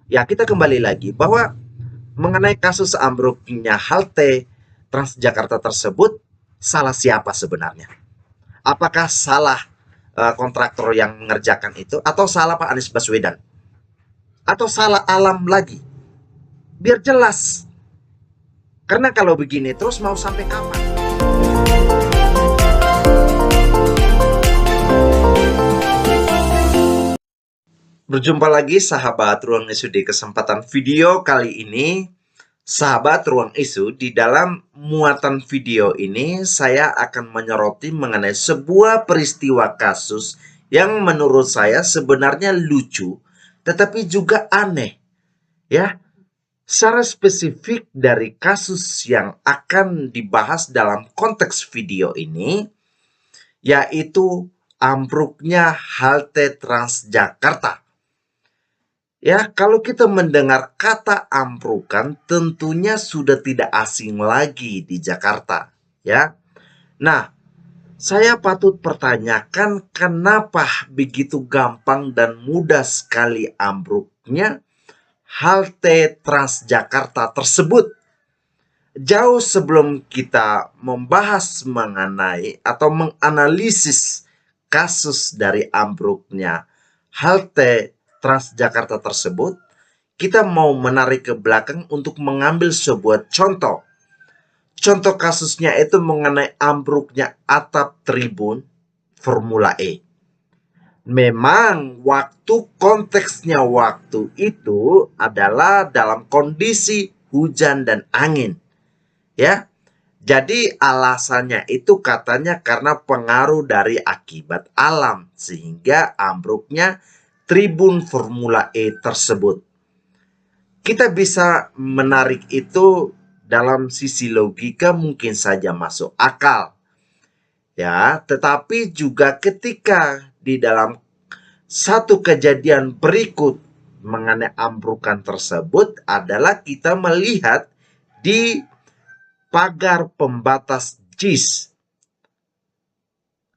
Ya, kita kembali lagi bahwa mengenai kasus ambruknya halte Transjakarta tersebut, salah siapa sebenarnya? Apakah salah kontraktor yang mengerjakan itu, atau salah Pak Anies Baswedan, atau salah alam lagi? Biar jelas. Karena kalau begini terus mau sampai kapan? Berjumpa lagi sahabat Ruang Isu di kesempatan video kali ini. Sahabat Ruang Isu, di dalam muatan video ini saya akan menyoroti mengenai sebuah peristiwa kasus yang menurut saya sebenarnya lucu tetapi juga aneh, ya. Secara spesifik dari kasus yang akan dibahas dalam konteks video ini, yaitu ambruknya halte Transjakarta. Ya, kalau kita mendengar kata amprukan, tentunya sudah tidak asing lagi di Jakarta, ya. Nah, saya patut pertanyakan kenapa begitu gampang dan mudah sekali ambruknya halte Transjakarta tersebut. Jauh sebelum kita membahas mengenai atau menganalisis kasus dari ambruknya halte Transjakarta tersebut, kita mau menarik ke belakang untuk mengambil sebuah contoh. Contoh kasusnya itu mengenai ambruknya atap tribun Formula E. Memang konteksnya waktu itu adalah dalam kondisi hujan dan angin. Ya. Jadi alasannya itu katanya karena pengaruh dari akibat alam sehingga ambruknya tribun Formula E tersebut. Kita bisa menarik itu dalam sisi logika mungkin saja masuk akal. Ya, tetapi juga ketika di dalam satu kejadian berikut mengenai ambrukan tersebut adalah kita melihat di pagar pembatas JIS.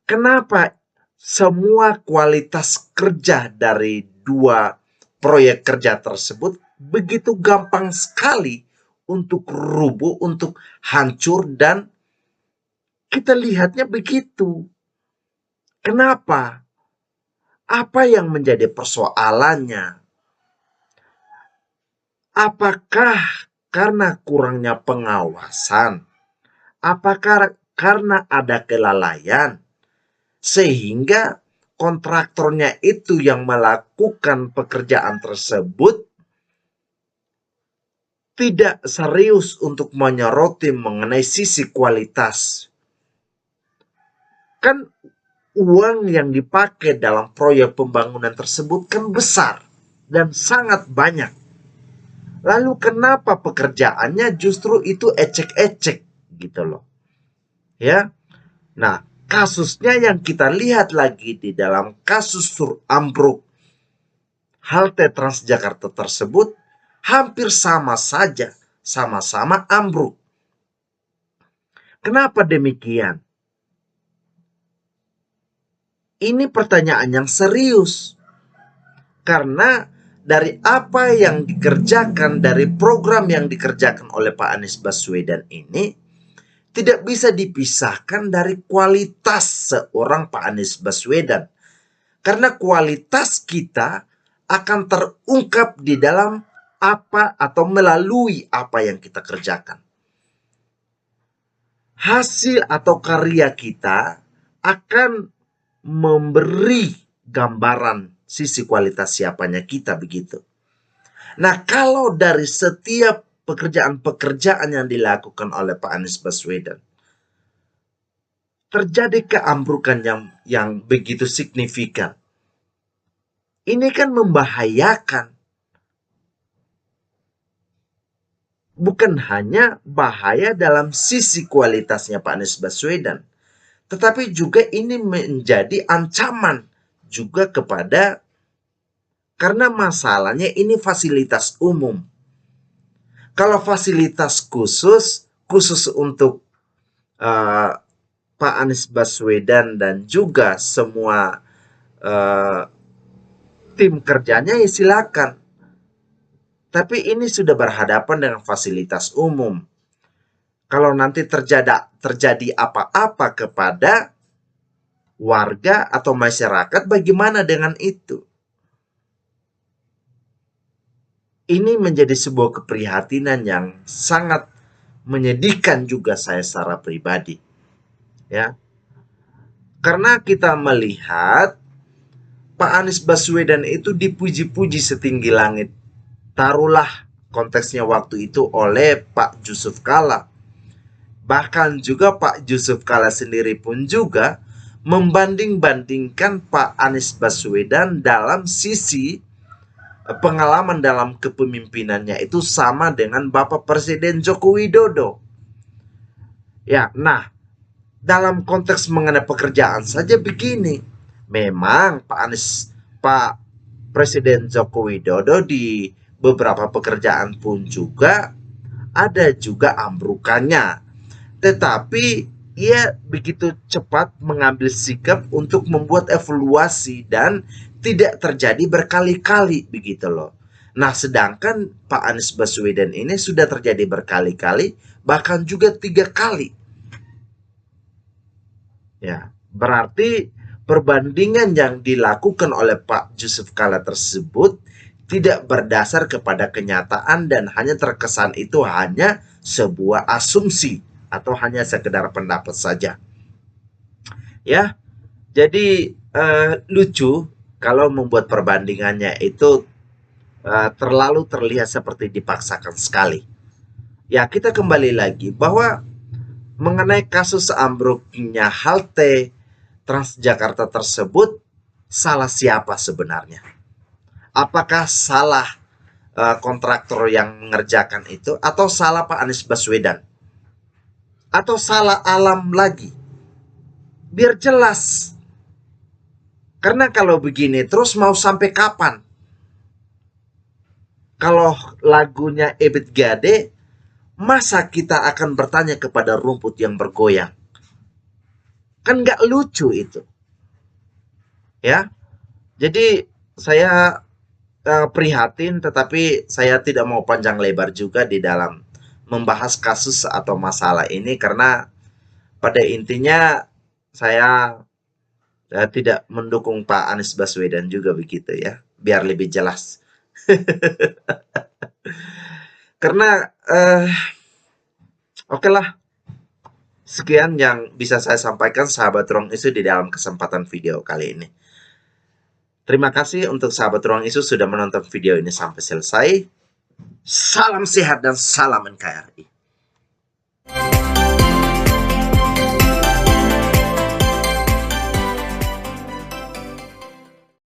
Kenapa semua kualitas kerja dari dua proyek kerja tersebut begitu gampang sekali untuk rubuh, untuk hancur, dan kita lihatnya begitu. Kenapa? Apa yang menjadi persoalannya? Apakah karena kurangnya pengawasan? Apakah karena ada kelalaian? Sehingga kontraktornya itu yang melakukan pekerjaan tersebut tidak serius untuk menyoroti mengenai sisi kualitas. Kan uang yang dipakai dalam proyek pembangunan tersebut kan besar dan sangat banyak. Lalu kenapa pekerjaannya justru itu ecek-ecek gitu loh. Ya. Nah, kasusnya yang kita lihat lagi di dalam kasus ambruk halte Transjakarta tersebut hampir sama saja, sama-sama ambruk. Kenapa demikian? Ini pertanyaan yang serius. Karena dari apa yang dikerjakan, dari program yang dikerjakan oleh Pak Anies Baswedan ini, tidak bisa dipisahkan dari kualitas seorang Pak Anies Baswedan. Karena kualitas kita akan terungkap di dalam apa atau melalui apa yang kita kerjakan. Hasil atau karya kita akan memberi gambaran sisi kualitas siapanya kita begitu. Nah, kalau dari setiap pekerjaan-pekerjaan yang dilakukan oleh Pak Anies Baswedan terjadi keambrukan yang begitu signifikan, ini kan membahayakan. Bukan hanya bahaya dalam sisi kualitasnya Pak Anies Baswedan, tetapi juga ini menjadi ancaman juga kepada, karena masalahnya ini fasilitas umum. Kalau fasilitas khusus untuk Pak Anies Baswedan dan juga semua tim kerjanya, ya silakan. Tapi ini sudah berhadapan dengan fasilitas umum. Kalau nanti terjadi apa-apa kepada warga atau masyarakat, bagaimana dengan itu? Ini menjadi sebuah keprihatinan yang sangat menyedihkan juga saya secara pribadi. Ya. Karena kita melihat Pak Anies Baswedan itu dipuji-puji setinggi langit. Taruhlah konteksnya waktu itu oleh Pak Yusuf Kalla. Bahkan juga Pak Yusuf Kalla sendiri pun juga membanding-bandingkan Pak Anies Baswedan dalam sisi pengalaman dalam kepemimpinannya itu sama dengan Bapak Presiden Joko Widodo. Ya, nah, dalam konteks mengenai pekerjaan saja begini. Memang Pak Presiden Joko Widodo di beberapa pekerjaan pun juga ada juga ambrukannya. Tetapi ia begitu cepat mengambil sikap untuk membuat evaluasi dan tidak terjadi berkali-kali begitu loh. Nah, sedangkan Pak Anies Baswedan ini sudah terjadi berkali-kali, bahkan juga 3 kali. Ya, berarti perbandingan yang dilakukan oleh Pak Yusuf Kalla tersebut tidak berdasar kepada kenyataan dan hanya terkesan itu hanya sebuah asumsi atau hanya sekedar pendapat saja. Ya, jadi lucu kalau membuat perbandingannya itu terlalu terlihat seperti dipaksakan sekali. Ya, kita kembali lagi bahwa mengenai kasus ambruknya halte Transjakarta tersebut, salah siapa sebenarnya? Apakah salah kontraktor yang mengerjakan itu, atau salah Pak Anies Baswedan, atau salah alam lagi? Biar jelas. Karena kalau begini terus mau sampai kapan? Kalau lagunya Ebit Gade, masa kita akan bertanya kepada rumput yang bergoyang? Kan nggak lucu itu. Ya, jadi saya prihatin, tetapi saya tidak mau panjang lebar juga di dalam membahas kasus atau masalah ini, karena pada intinya saya tidak mendukung Pak Anies Baswedan juga begitu ya, biar lebih jelas. Karena oke lah, sekian yang bisa saya sampaikan sahabat Ruang Isu di dalam kesempatan video kali ini. Terima kasih untuk sahabat Ruang Isu sudah menonton video ini sampai selesai. Salam sehat dan salam NKRI.